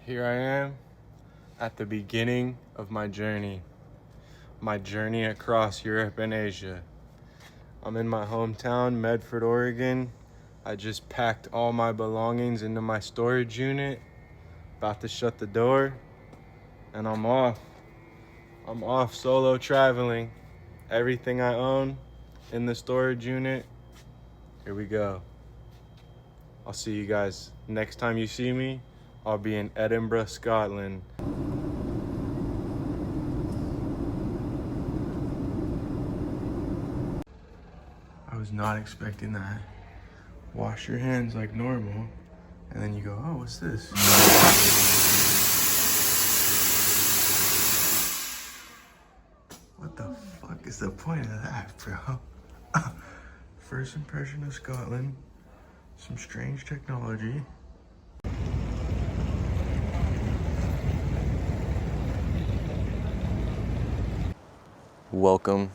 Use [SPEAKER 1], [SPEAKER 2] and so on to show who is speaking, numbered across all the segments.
[SPEAKER 1] Here I am at the beginning of my journey across Europe and Asia. I'm in my hometown, Medford, Oregon. I just packed all my belongings into my storage unit, about to shut the door, and I'm off. I'm off solo traveling. Everything I own in the storage unit. Here we go. I'll see you guys next time you see me. I'll be in Edinburgh, Scotland. I was not expecting that. Wash your hands like normal, and then you go, oh, what's this? What the fuck is the point of that, bro? First impression of Scotland, some strange technology. Welcome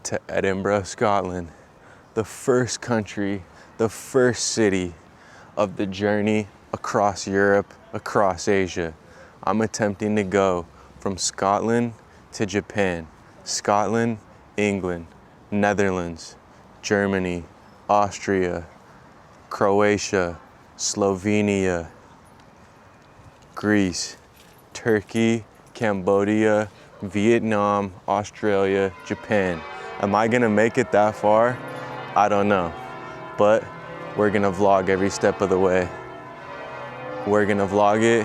[SPEAKER 1] to Edinburgh, Scotland, the first country, the first city of the journey across Europe, across Asia. I'm attempting to go from Scotland to Japan, Scotland, England, Netherlands, Germany, Austria, Croatia, Slovenia, Greece, Turkey, Cambodia, Vietnam, Australia, Japan. Am I gonna make it that far? I don't know, but we're gonna vlog every step of the way. We're gonna vlog it.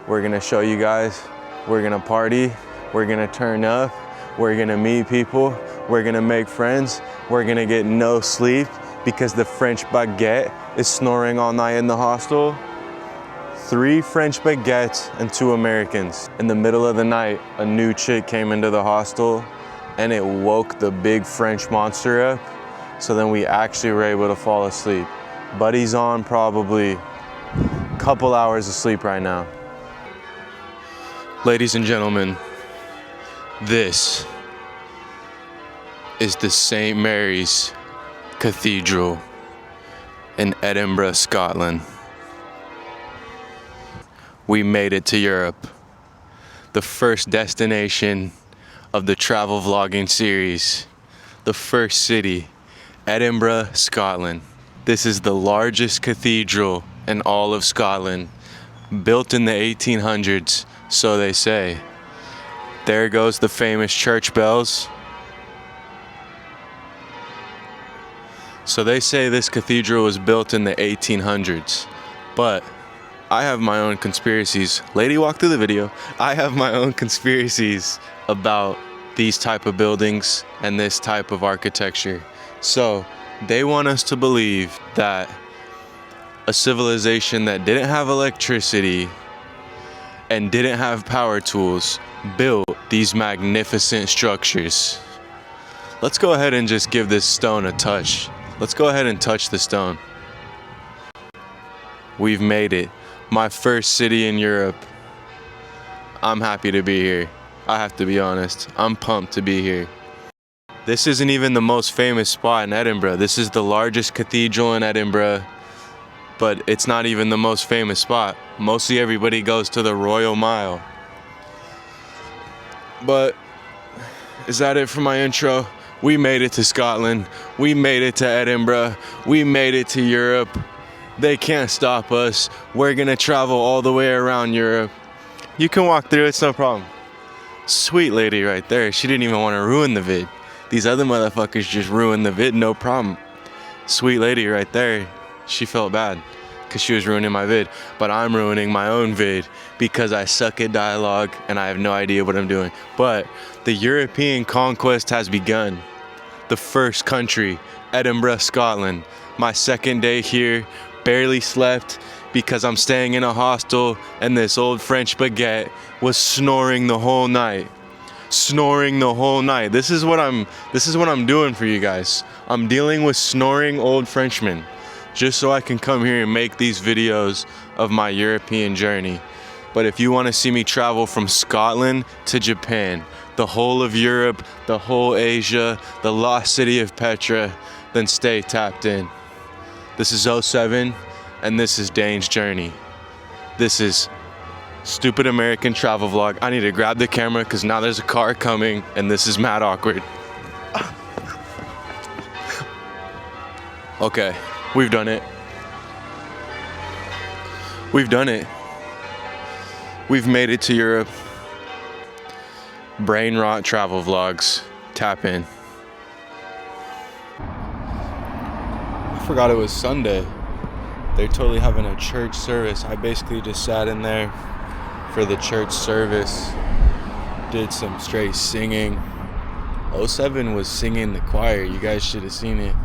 [SPEAKER 1] We're gonna show you guys. We're gonna party. We're gonna turn up. We're gonna meet people. We're gonna make friends. We're gonna get no sleep because the French baguette is snoring all night in the hostel. 3 French baguettes and 2 Americans. In the middle of the night, a new chick came into the hostel and it woke the big French monster up. So then we actually were able to fall asleep. Buddy's on probably a couple hours of sleep right now. Ladies and gentlemen, this is the St. Mary's Cathedral in Edinburgh, Scotland. We made it to Europe, the first destination of the travel vlogging series, the first city, Edinburgh, Scotland. This is the largest cathedral in all of Scotland, built in the 1800s, so they say. There goes the famous church bells. So they say this cathedral was built in the 1800s, but I have my own conspiracies. Lady, walk through the video. I have my own conspiracies about these type of buildings and this type of architecture. So they want us to believe that a civilization that didn't have electricity and didn't have power tools built these magnificent structures. Let's go ahead and just give this stone a touch. Let's go ahead and touch the stone. We've made it. My first city in Europe. I'm happy to be here. I have to be honest. I'm pumped to be here. This isn't even the most famous spot in Edinburgh. This is the largest cathedral in Edinburgh, but it's not even the most famous spot. Mostly everybody goes to the Royal Mile. But is that it for my intro? We made it to Scotland. We made it to Edinburgh. We made it to Europe. They can't stop us. We're gonna travel all the way around Europe. You can walk through, it's no problem. Sweet lady right there. She didn't even want to ruin the vid. These other motherfuckers just ruined the vid, no problem. Sweet lady right there. She felt bad because she was ruining my vid. But I'm ruining my own vid because I suck at dialogue and I have no idea what I'm doing. But the European conquest has begun. The first country, Edinburgh, Scotland. My second day here. Barely slept because I'm staying in a hostel and this old French baguette was snoring the whole night. Snoring the whole night. This is what I'm doing for you guys. I'm dealing with snoring old Frenchmen just so I can come here and make these videos of my European journey. But if you want to see me travel from Scotland to Japan, the whole of Europe, the whole Asia, the lost city of Petra, then stay tapped in. This is 07, and this is Dane's Journey. This is Stupid American Travel Vlog. I need to grab the camera because now there's a car coming and this is mad awkward. Okay, we've done it. We've done it. We've made it to Europe. Brain rot travel vlogs. Tap in. I forgot it was Sunday. They're totally having a church service. I basically just sat in there for the church service. Did some straight singing. 07 was singing the choir. You guys should have seen it.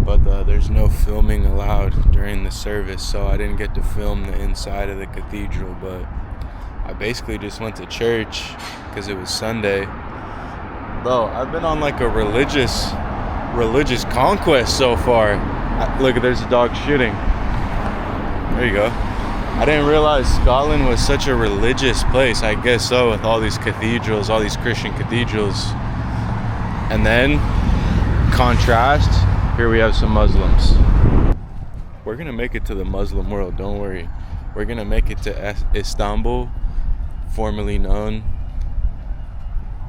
[SPEAKER 1] But there's no filming allowed during the service, so I didn't get to film the inside of the cathedral. But I basically just went to church because it was Sunday. Bro, I've been on like a religious conquest so far. Look, there's a dog shitting. There you go. I didn't realize Scotland was such a religious place. I guess so, with all these cathedrals, all these Christian cathedrals. And then, contrast, here we have some Muslims. We're gonna make it to the Muslim world, don't worry. We're gonna make it to Istanbul, formerly known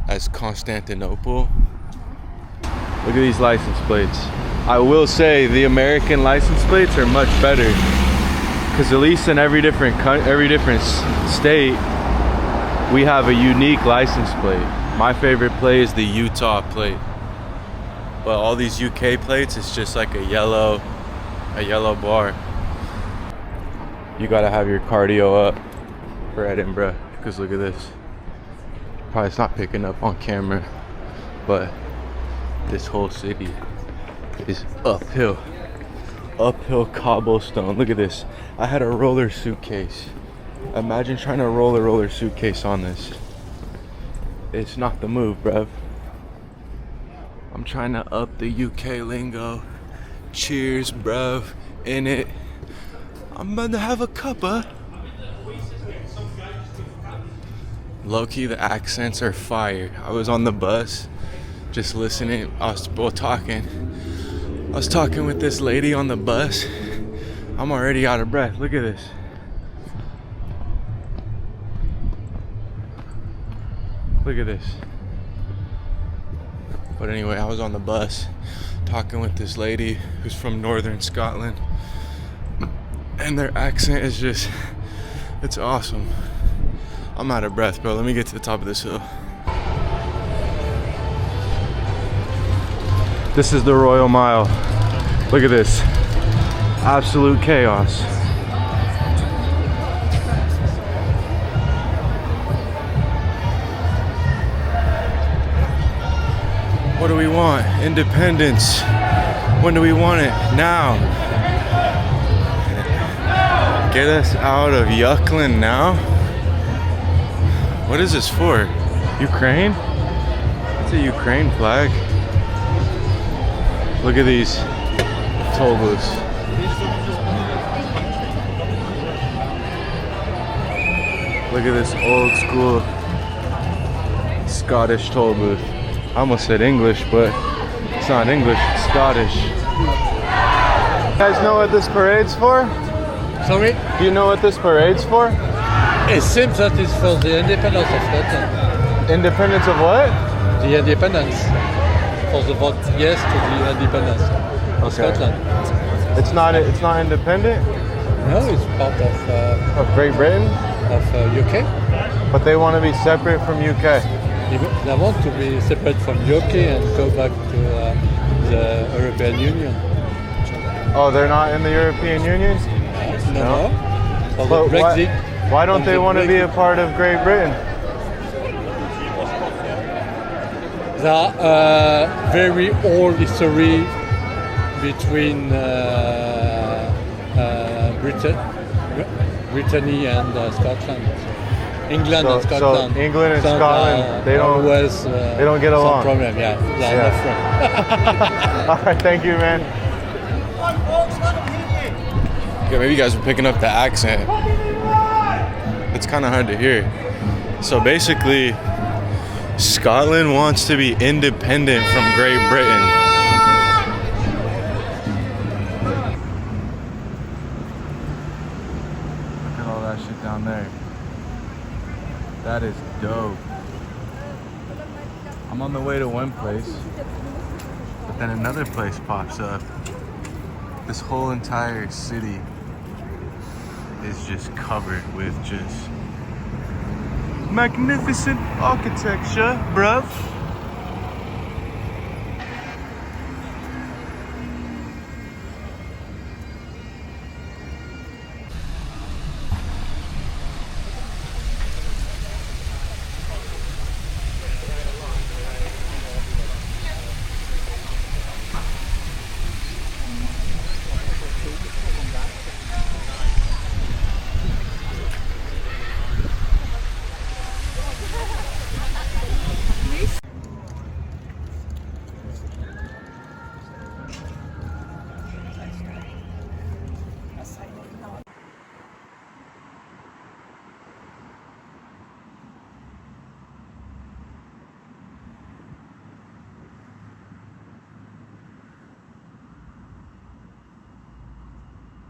[SPEAKER 1] as Constantinople. Look at these license plates. I will say the American license plates are much better, because at least in every different state, we have a unique license plate. My favorite plate is the Utah plate, but all these UK plates, it's just like a yellow bar. You gotta have your cardio up for Edinburgh, because look at this. Probably it's not picking up on camera, but this whole city is uphill cobblestone. Look at this. I had a roller suitcase. Imagine trying to roll a roller suitcase on this. It's not the move, bruv. I'm trying to up the UK lingo. Cheers, bruv. In it. I'm about to have a cuppa. Low-key, the accents are fire. I was on the bus, just listening. I was talking with this lady on the bus. I'm already out of breath. Look at this. Look at this. But anyway, I was on the bus talking with this lady who's from northern Scotland. And their accent is just, it's awesome. I'm out of breath, bro. Let me get to the top of this hill. This is the Royal Mile. Look at this. Absolute chaos. What do we want? Independence. When do we want it? Now. Get us out of Yuckland now. What is this for? Ukraine? It's a Ukraine flag. Look at these toll booths. Look at this old school Scottish toll booth. I almost said English, but it's not English, it's Scottish. You guys know what this parade's for?
[SPEAKER 2] Sorry?
[SPEAKER 1] Do you know what this parade's for?
[SPEAKER 2] It seems that it's for the independence of Scotland.
[SPEAKER 1] Independence of what?
[SPEAKER 2] The independence. For the vote yes to the independence of Scotland.
[SPEAKER 1] It's not independent?
[SPEAKER 2] No, it's part
[SPEAKER 1] Of Great Britain?
[SPEAKER 2] of UK.
[SPEAKER 1] But they want to be separate from UK.
[SPEAKER 2] They want to be separate from UK and go back to the European Union.
[SPEAKER 1] Oh, they're not in the European Union?
[SPEAKER 2] No. For
[SPEAKER 1] But
[SPEAKER 2] the Brexit.
[SPEAKER 1] why don't they want to be a part of Great Britain?
[SPEAKER 2] There are very old history between Brittany and Scotland. England and Scotland.
[SPEAKER 1] So England and Scotland, they don't get along.
[SPEAKER 2] Some problem, yeah. They're not friends.
[SPEAKER 1] All right, thank you, man. Yeah, maybe you guys are picking up the accent. It's kind of hard to hear. So basically, Scotland wants to be independent from Great Britain. Look at all that down there. That is dope. I'm on the way to one place, but then another place pops up. This whole entire city is just covered with just magnificent architecture, bruv.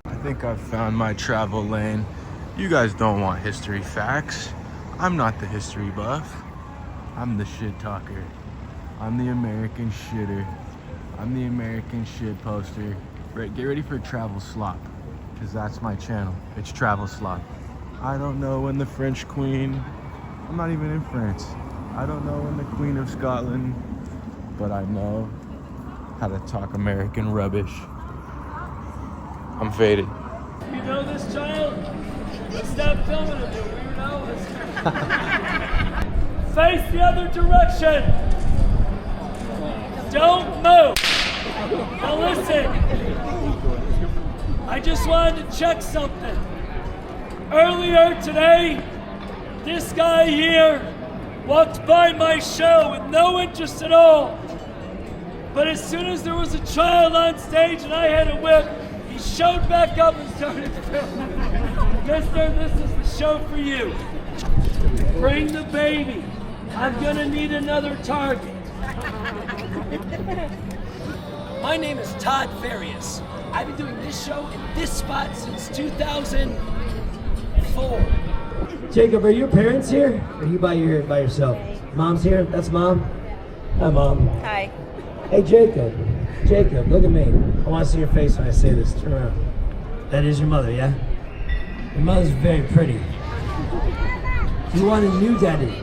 [SPEAKER 1] I think I've found my travel lane. You guys don't want history facts. I'm not the history buff. I'm the shit talker. I'm the American shitter. I'm the American shit poster. Right, get ready for travel slop, because that's my channel. It's travel slop. I don't know when the French Queen, I'm not even in France. I don't know when the Queen of Scotland, but I know how to talk American rubbish. I'm faded.
[SPEAKER 3] You know this child? Stop filming him, you weirdo. Face the other direction. Don't move. Now listen. I just wanted to check something. Earlier today, this guy here walked by my show with no interest at all. But as soon as there was a child on stage and I had a whip, he showed back up and started filming. Mister, this is the show for you. Bring the baby. I'm gonna need another target.
[SPEAKER 4] My name is Todd Farias. I've been doing this show in this spot since 2004.
[SPEAKER 5] Jacob, are your parents here? Or are you by yourself? Mom's here? That's Mom? Hi, Mom.
[SPEAKER 6] Hi.
[SPEAKER 5] Hey, Jacob. Jacob, look at me. I want to see your face when I say this. Turn around. That is your mother, yeah? Your mother's very pretty. You want a new daddy.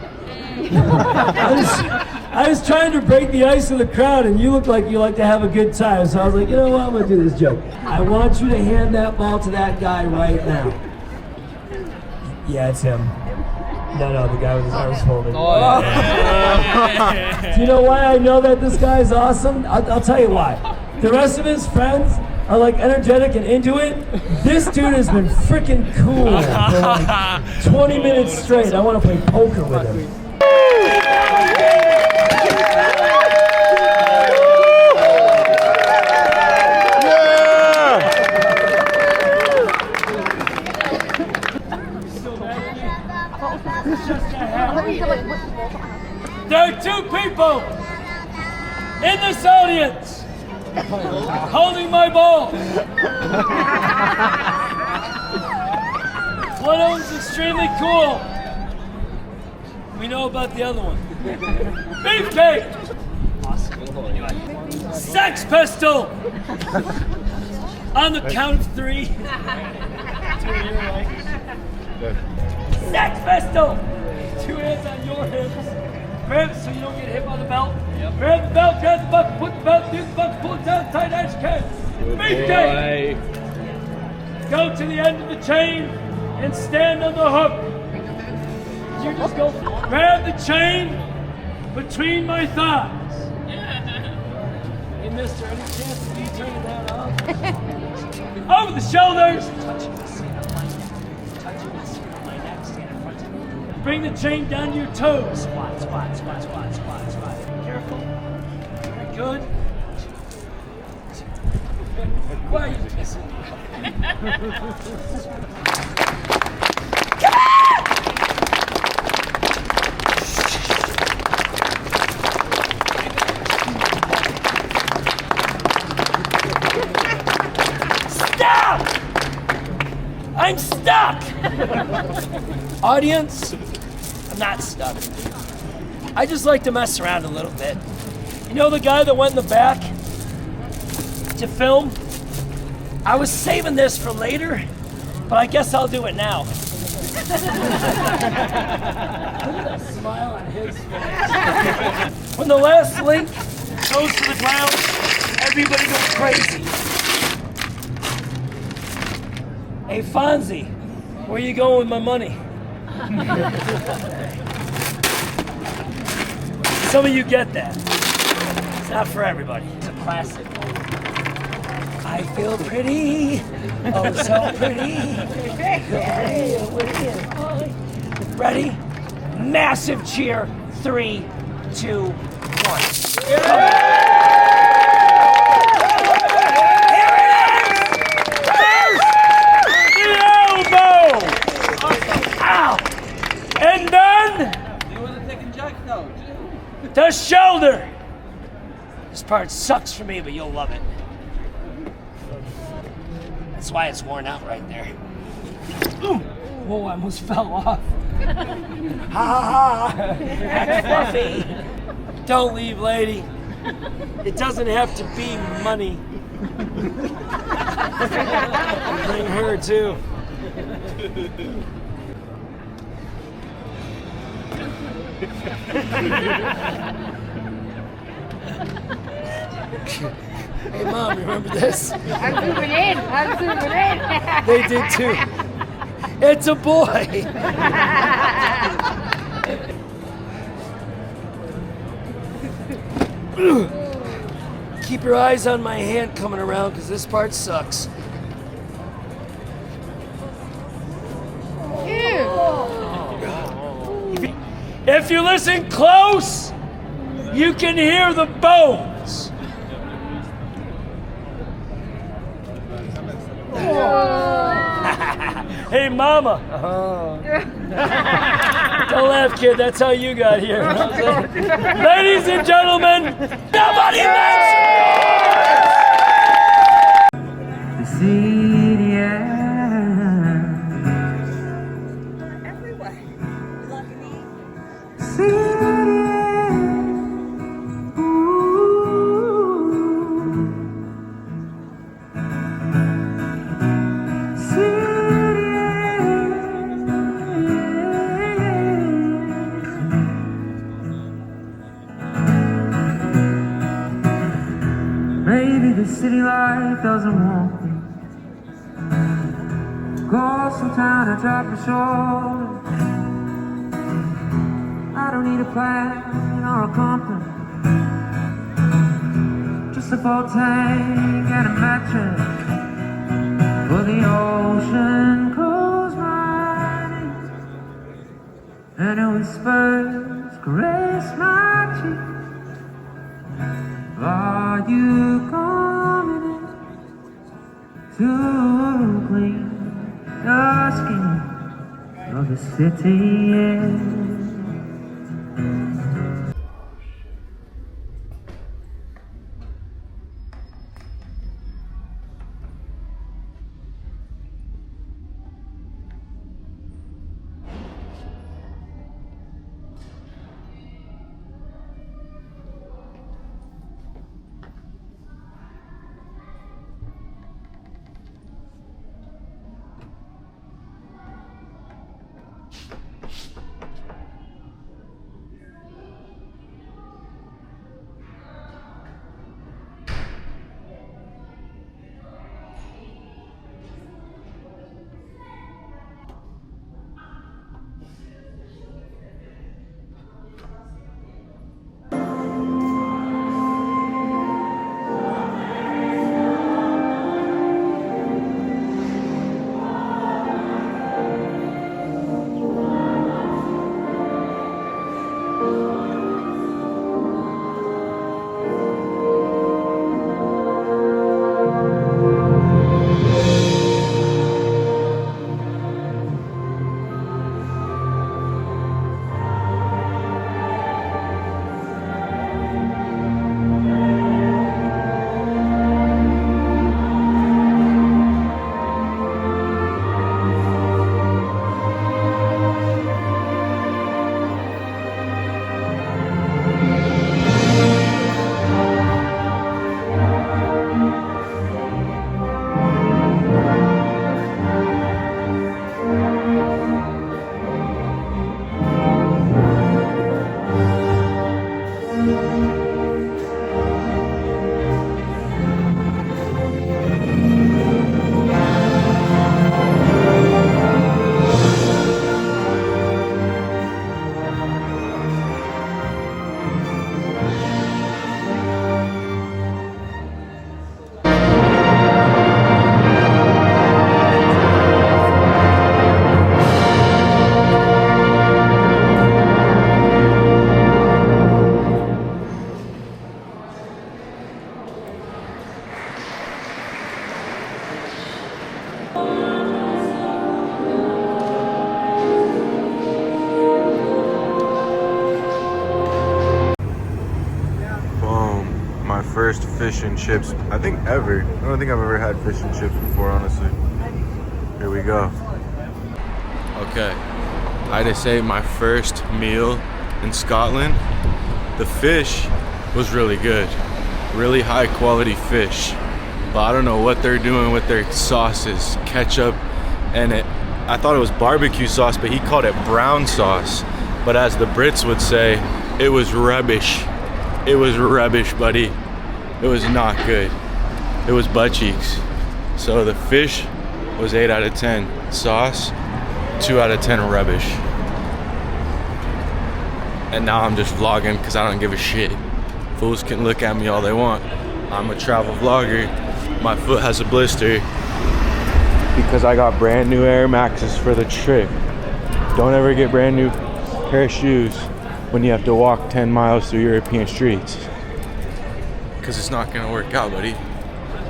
[SPEAKER 5] I was trying to break the ice of the crowd, and you look like you like to have a good time. So I was like, you know what? I'm going to do this joke. I want you to hand that ball to that guy right now. Yeah, it's him. No, the guy with his arms folded. Oh, yeah. Do you know why I know that this guy is awesome? I'll tell you why. The rest of his friends are like energetic and into it. This dude has been freaking cool for like 20 minutes straight. I want to play poker with him.
[SPEAKER 3] There are two people in this audience holding my ball. One of them's extremely cool. We know about the other one. Beefcake! Sex Pistol! On the count of three. Sex Pistol! 2 hands on your hips. Grab it so you don't get hit by the belt. Yep. Grab the belt, grab the bucket, put the belt, use the bucket, pull it down tight as you can. Beefcake! Go to the end of the chain and stand on the hook. You just go grab the chain between my thighs. Hey mister, any chance of you turning that off? Over the shoulders. Touching the seat of my neck. Touching the seat of my neck. Stand in front of me. Bring the chain down to your toes. Squat, squat, squat, squat, squat, squat. Careful. Very good. Why are you kissing me? Stop! I'm stuck!
[SPEAKER 4] Audience, I'm not stuck. I just like to mess around a little bit. You know the guy that went in the back to film? I was saving this for later, but I guess I'll do it now. Look at that smile on his face. When the last link goes to the ground, everybody goes crazy. Hey Fonzie, where you going with my money? Some of you get that. It's not for everybody. It's a classic. I feel pretty, oh so pretty. Ready? Massive cheer. 3, 2, 1. Here it is! First, the elbow! Ow! And then, the shoulder. This part sucks for me, but you'll love it. That's why it's worn out right there. Whoa, I almost fell off. Ha ha ha! That's fluffy. Don't leave, lady. It doesn't have to be money. Bring her too. Hey Mom, remember this?
[SPEAKER 6] I'm zooming in. I'm zooming in.
[SPEAKER 4] They did too. It's a boy. Keep your eyes on my hand coming around because this part sucks. If you listen close, you can hear the bones. Hey, Mama. Don't laugh, kid. That's how you got here. Ladies and gentlemen, nobody
[SPEAKER 7] The city,
[SPEAKER 6] Everywhere. Love me.
[SPEAKER 7] Maybe the city life doesn't want me. Go sometime to drop my shoulder. I don't need a plan or a compass. Just a full tank and a mattress. For the ocean calls my name, and it whispers caress my cheek. Are you coming in to clean the skin of the city? Yeah.
[SPEAKER 1] fish and chips, I think ever. I don't think I've ever had fish and chips before, honestly. Here we go. Okay, I just ate my first meal in Scotland. The fish was really good. Really high quality fish. But I don't know what they're doing with their sauces. Ketchup and I thought it was barbecue sauce, but he called it brown sauce. But as the Brits would say, it was rubbish. It was rubbish, buddy. It was not good. It was butt cheeks. So the fish was 8 out of 10. Sauce, 2 out of 10 rubbish. And now I'm just vlogging because I don't give a shit. Fools can look at me all they want. I'm a travel vlogger. My foot has a blister because I got brand new Air Maxes for the trip. Don't ever get brand new pair of shoes when you have to walk 10 miles through European streets. Because it's not gonna work out, buddy.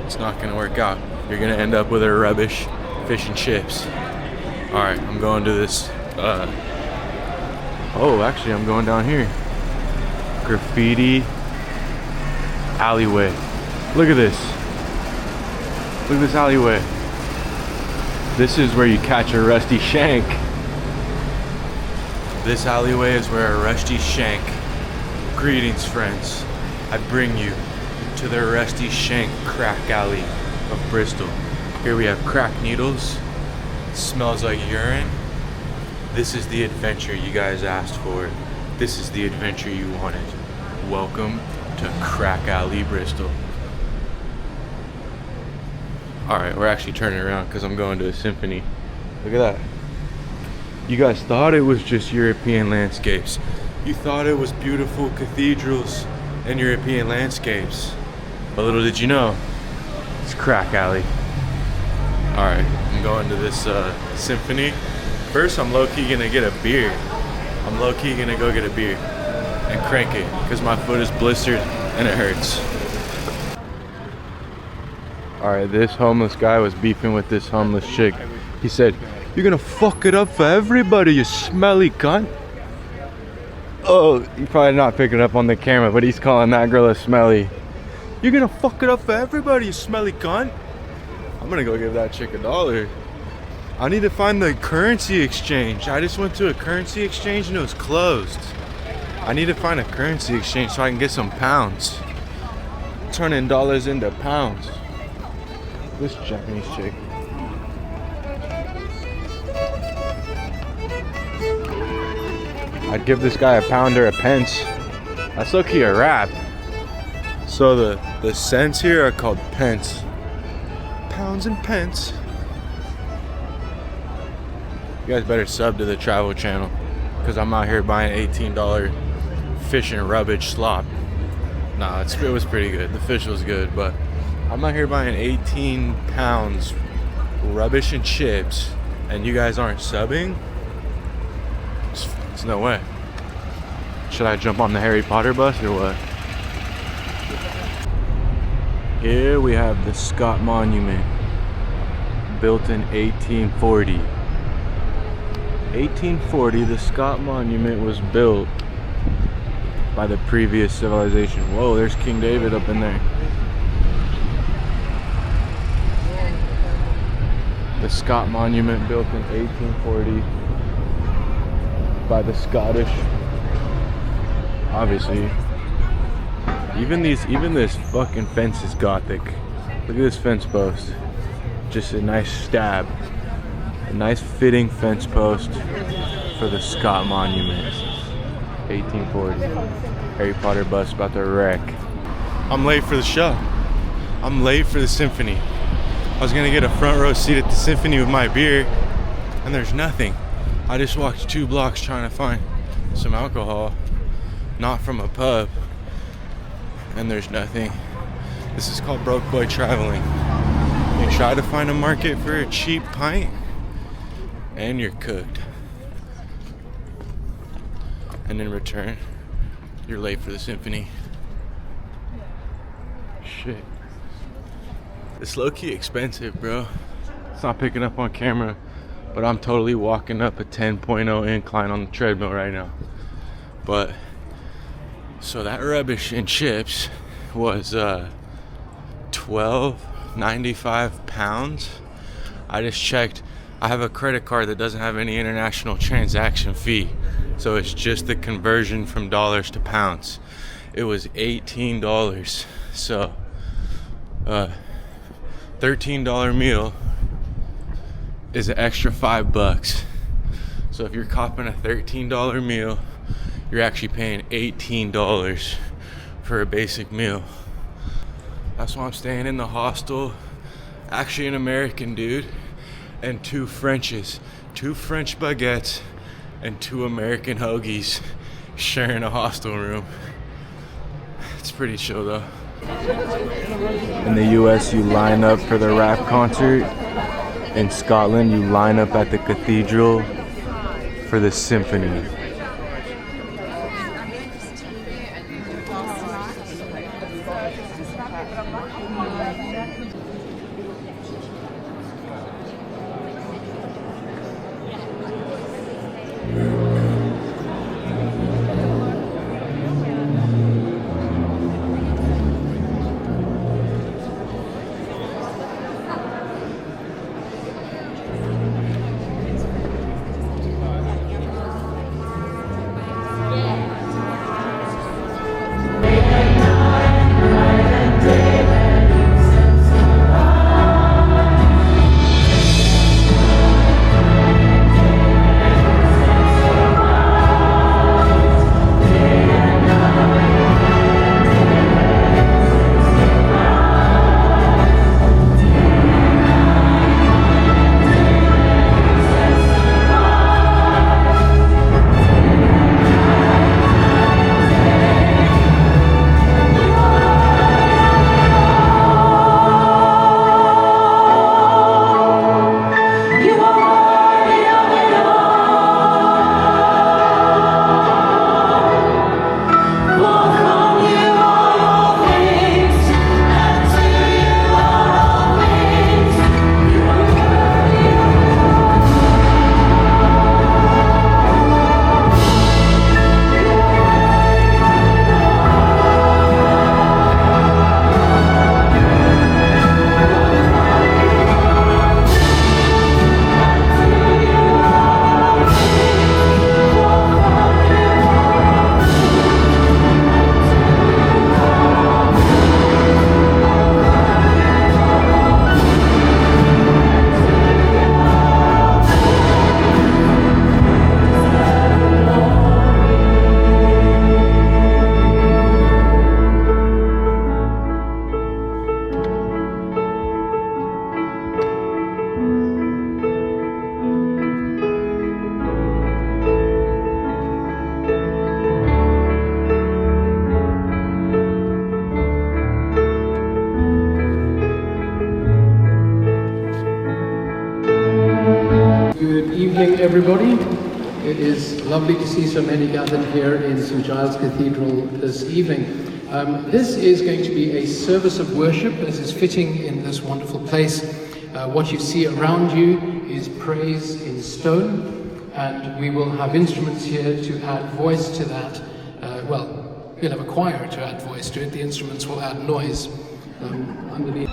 [SPEAKER 1] It's not gonna work out. You're gonna end up with a rubbish fish and chips. All right, I'm going to this, oh, actually I'm going down here. Graffiti alleyway. Look at this. Look at this alleyway. This is where you catch a rusty shank. This alleyway is where a rusty shank. Greetings, friends. I bring you to the Rusty Shank crack alley of Bristol. Here we have crack needles. It smells like urine. This is the adventure you guys asked for. This is the adventure you wanted. Welcome to Crack Alley, Bristol. Alright, we're actually turning around because I'm going to a symphony. Look at that. You guys thought it was just European landscapes. You thought it was beautiful cathedrals and European landscapes. But little did you know, it's Crack Alley. Alright, I'm going to this symphony. First, I'm low-key gonna get a beer. I'm low-key gonna go get a beer and crank it because my foot is blistered and it hurts. Alright, this homeless guy was beefing with this homeless chick. He said, "You're gonna fuck it up for everybody, you smelly cunt." Oh, you're probably not picking up on the camera, but he's calling that girl a smelly. "You're gonna fuck it up for everybody, you smelly cunt." I'm gonna go give that chick $1. I need to find the currency exchange. I just went to a currency exchange and it was closed. I need to find a currency exchange so I can get some pounds. Turning dollars into pounds. This Japanese chick. I'd give this guy a pound or a pence. That's low-key a rap. So the cents here are called pence. Pounds and pence. You guys better sub to the travel channel because I'm out here buying $18 fish and rubbish slop. Nah, it was pretty good. The fish was good, but I'm out here buying 18 pounds rubbish and chips and you guys aren't subbing? There's no way. Should I jump on the Harry Potter bus or what? Here we have the Scott Monument, built in 1840. 1840, the Scott Monument was built by the previous civilization. Whoa, there's King David up in there. The Scott Monument built in 1840 by the Scottish. Obviously. Even this fucking fence is gothic. Look at this fence post. Just a nice stab. A nice fitting fence post for the Scott Monument. 1840. Harry Potter bus about to wreck. I'm late for the show. I'm late for the symphony. I was gonna get a front row seat at the symphony with my beer, and there's nothing. I just walked 2 blocks trying to find some alcohol, not from a pub, and there's nothing. This is called broke boy traveling. You try to find a market for a cheap pint, and you're cooked. And in return, you're late for the symphony. Shit. It's low-key expensive, bro. It's not picking up on camera, but I'm totally walking up a 10.0 incline on the treadmill right now. But, so that rubbish and chips was £12.95. I just checked. I have a credit card that doesn't have any international transaction fee, so it's just the conversion from dollars to pounds. It was $18. So $13 meal is an extra $5. So if you're copping a $13 meal, you're actually paying $18 for a basic meal. That's why I'm staying in the hostel. Actually an American dude and 2 Frenchies, 2 French baguettes and 2 American hoagies sharing a hostel room. It's pretty chill though. In the US, you line up for the rap concert. In Scotland, you line up at the cathedral for the symphony.
[SPEAKER 8] Good evening, everybody. It is lovely to see so many gathered here in St. Giles Cathedral this evening. This is going to be a service of worship, as is fitting in this wonderful place. What you see around you is praise in stone, and we will have instruments here to add voice to that. We'll have a choir to add voice to it. The instruments will add noise underneath.